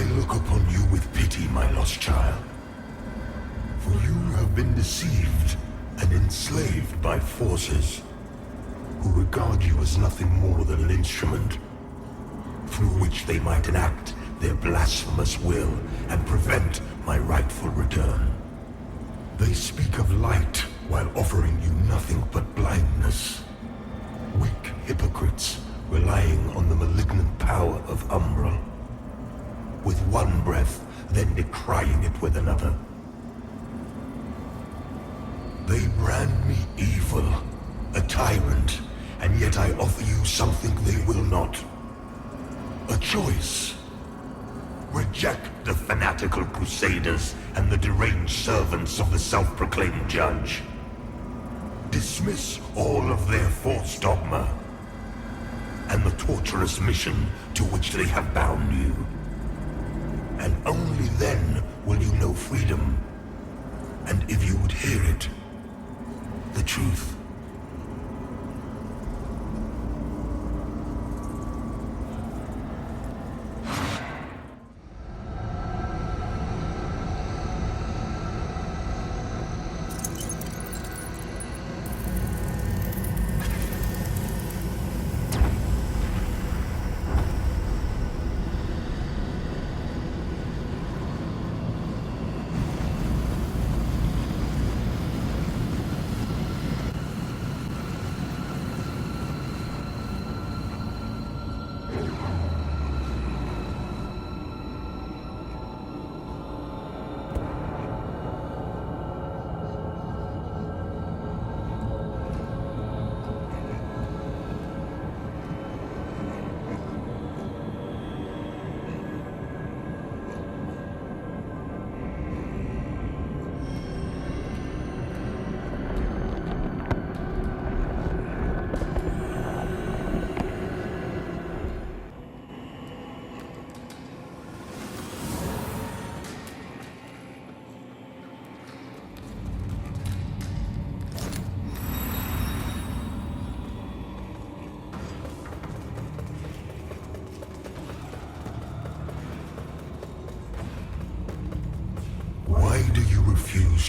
I look upon you with pity, my lost child. For you have been deceived and enslaved by forces who regard you as nothing more than an instrument through which they might enact their blasphemous will and prevent my rightful return. They speak of light while offering you nothing but blindness. Weak hypocrites relying on the malignant power of Umbral. With one breath, then decrying it with another. They brand me evil, a tyrant, and yet I offer you something they will not. A choice. Reject the fanatical crusaders and the deranged servants of the self-proclaimed judge. Dismiss all of their false dogma and the torturous mission to which they have bound you. And only then will you know freedom. And if you would hear it, the truth.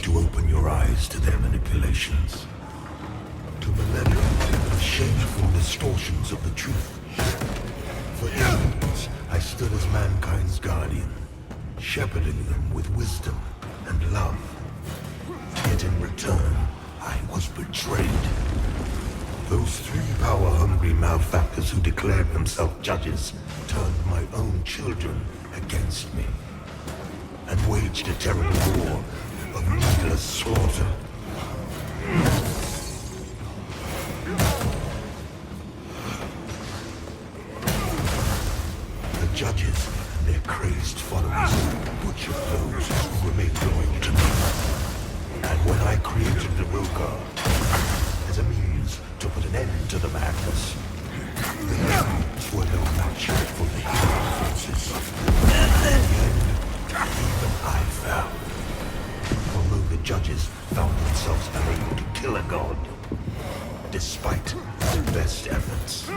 To open your eyes to their manipulations, to malevolent and shameful distortions of the truth. For eons, I stood as mankind's guardian, shepherding them with wisdom and love. Yet in return, I was betrayed. Those three power-hungry malefactors who declared themselves judges turned my own children against me and waged a terrible war of needless slaughter. The judges and their crazed followers butchered those who remained loyal to me. And when I created the Rogar as a means to put an end to the madness, they were no match for the hero forces. In the end, even I fell. Although the judges found themselves unable to kill a god, despite their best efforts.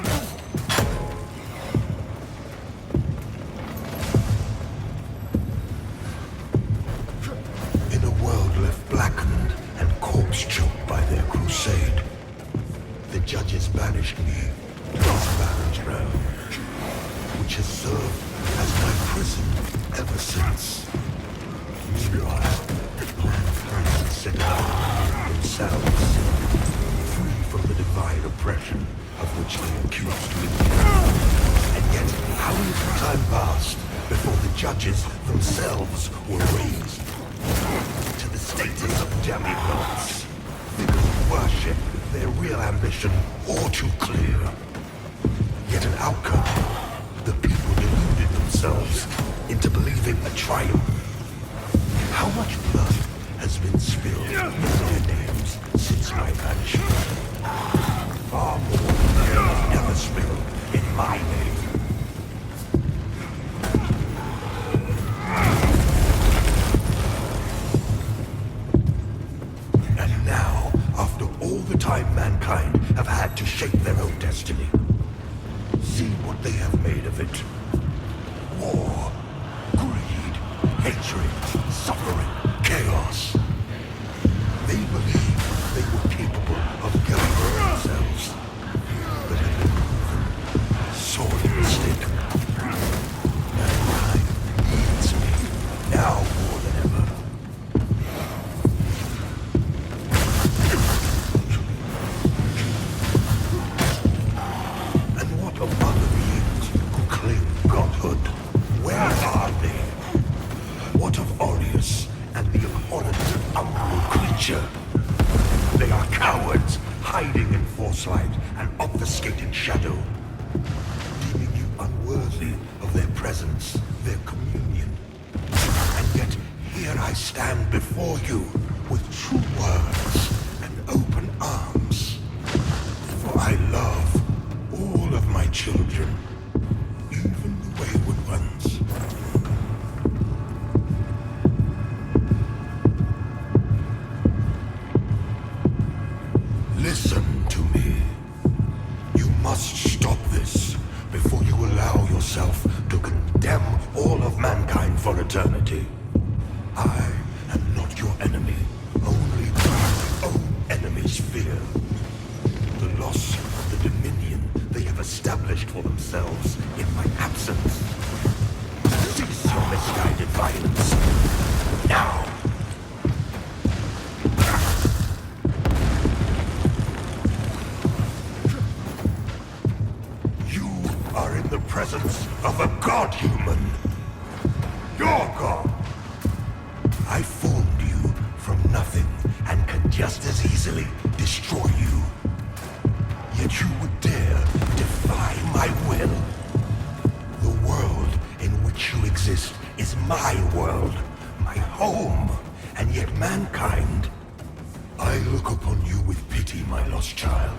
In a world left blackened and corpse-choked by their crusade, the judges banished me to this barren realm, which has served as my prison ever since. Meanwhile, mankind set out themselves, free from the divine oppression of which they accused me. And yet, how little time passed before the judges themselves were raised to the status of demigods. Because worship, their real ambition, all too clear. Yet an outcome, the people deluded themselves into believing a triumph. How much blood has been spilled in their names since my banishment? Far more than there was ever spilled in my name. And now, after all the time mankind have had to shape their own destiny, see what they have made of it. War, hatred, suffering, chaos. They believed they were capable of governing themselves, but had been proven sorely mistaken. Mankind needs me now more than ever. And what of other beings who claim godhood? Where are they? What of Adyr and the abhorrent umbral creature? They are cowards, hiding in forcelight and obfuscating shadow, deeming you unworthy of their presence, their communion. And yet, here I stand before you with true words and open arms. For I love all of my children, even the wayward ones. Listen to me. You must stop this before you allow yourself to condemn all of mankind for eternity. I am not your enemy, only my own enemy's fear. The loss of the dominion they have established for themselves in my absence. Cease your misguided violence. Now! The presence of a god-human. Your god. I formed you from nothing and can just as easily destroy you. Yet you would dare defy my will. The world in which you exist is my world, my home, and yet mankind. I look upon you with pity, my lost child.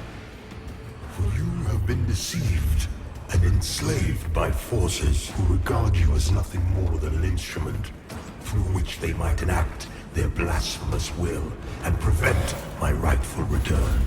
For you have been deceived and enslaved by forces who regard you as nothing more than an instrument through which they might enact their blasphemous will and prevent my rightful return.